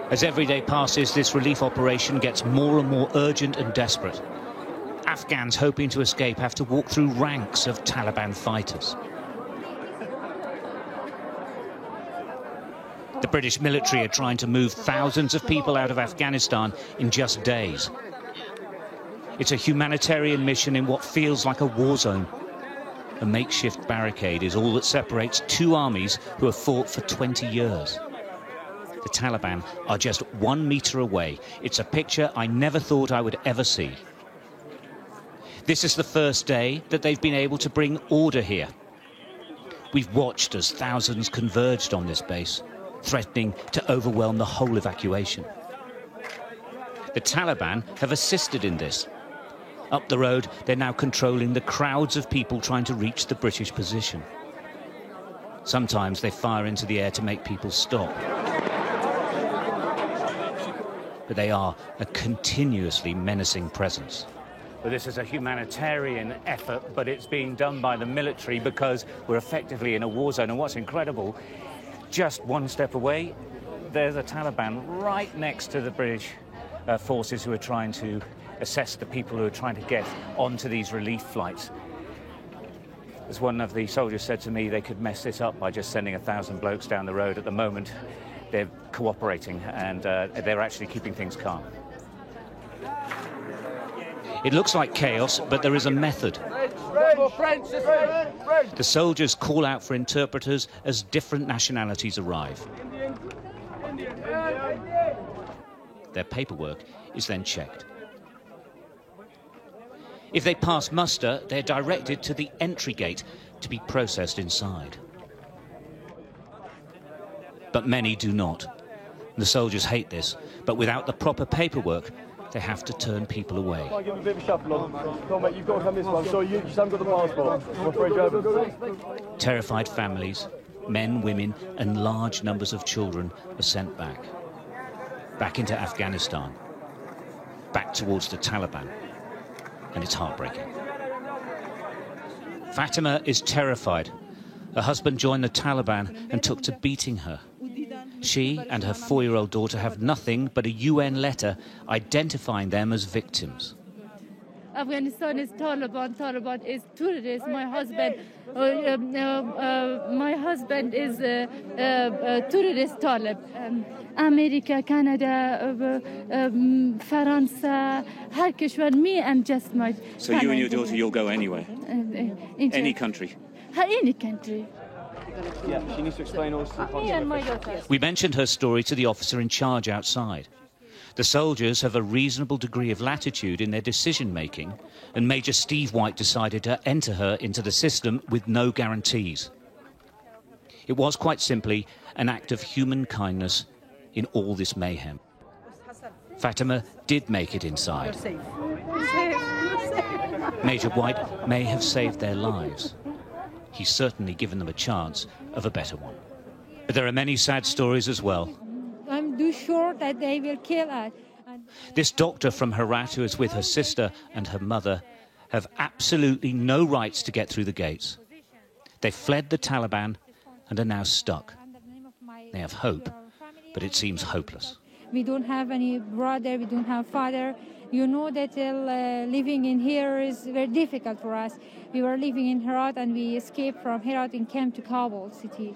As every day passes, this relief operation gets more and more urgent and desperate. Afghans hoping to escape have to walk through ranks of Taliban fighters. The British military are trying to move thousands of people out of Afghanistan in just days. It's a humanitarian mission in what feels like a war zone. A makeshift barricade is all that separates two armies who have fought for 20 years. The Taliban are just 1 metre away. It's a picture I never thought I would ever see. This is the first day that they've been able to bring order here. We've watched as thousands converged on this base, threatening to overwhelm the whole evacuation. The Taliban have assisted in this. Up the road, they're now controlling the crowds of people trying to reach the British position. Sometimes they fire into the air to make people stop. But they are a continuously menacing presence. Well, this is a humanitarian effort, but it's being done by the military because we're effectively in a war zone. And what's incredible, just one step away, there's the Taliban right next to the British forces who are trying to assess the people who are trying to get onto these relief flights. As one of the soldiers said to me, they could mess this up by just sending 1,000 blokes down the road. At the moment, they're cooperating and they're actually keeping things calm. It looks like chaos, but there is a method. The soldiers call out for interpreters as different nationalities arrive. Their paperwork is then checked. If they pass muster, they're directed to the entry gate to be processed inside. But many do not. The soldiers hate this, but without the proper paperwork, they have to turn people away. I'll give him a bit of a shuffle on. Come on, mate, you've got to come this one. Sorry, you just haven't got the passport. I'm afraid you haven't. Terrified families, men, women, and large numbers of children are sent back. Back into Afghanistan. Back towards the Taliban. And it's heartbreaking. Fatima is terrified. Her husband joined the Taliban and took to beating her. She and her 4-year-old daughter have nothing but a UN letter identifying them as victims. Afghanistan is Taliban. Taliban is terrorists. My husband is terrorist Talib. America, Canada, France, her kishwar, me and just my... So you and your daughter, you'll go anywhere? Any country? Any country. Yeah, she needs to explain all this. Me and my daughter. We mentioned her story to the officer in charge outside. The soldiers have a reasonable degree of latitude in their decision-making, and Major Steve White decided to enter her into the system with no guarantees. It was quite simply an act of human kindness in all this mayhem. Fatima did make it inside. Major White may have saved their lives. He's certainly given them a chance of a better one. But there are many sad stories as well. I'm too sure that they will kill us. This doctor from Herat, who is with her sister and her mother, have absolutely no rights to get through the gates. They've fled the Taliban and are now stuck. They have hope, but it seems hopeless. We don't have any brother, we don't have father. You know that living in here is very difficult for us. We were living in Herat and we escaped from Herat and came to Kabul city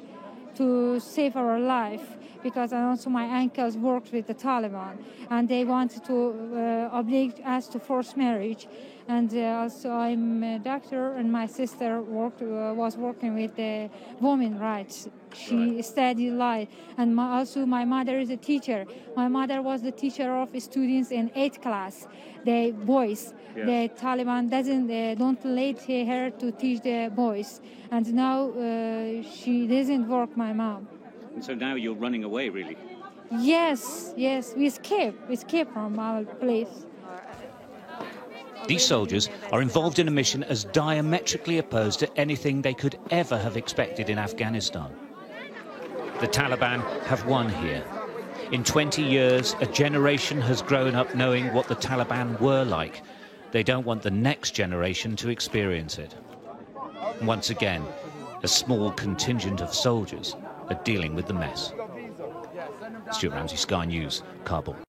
to save our life, because also my uncles worked with the Taliban and they wanted to oblige us to forced marriage. And also I'm a doctor and my sister was working with the women's rights. She studied law, and also my mother is a teacher. My mother was the teacher of students in 8th class, the boys. Yes. The Taliban don't let her to teach the boys, and now she doesn't work, my mom. And so now you're running away, really? Yes, we escape from our place. These soldiers are involved in a mission as diametrically opposed to anything they could ever have expected in Afghanistan. The Taliban have won here. In 20 years, a generation has grown up knowing what the Taliban were like. They don't want the next generation to experience it. Once again, a small contingent of soldiers are dealing with the mess. Stuart Ramsey, Sky News, Kabul.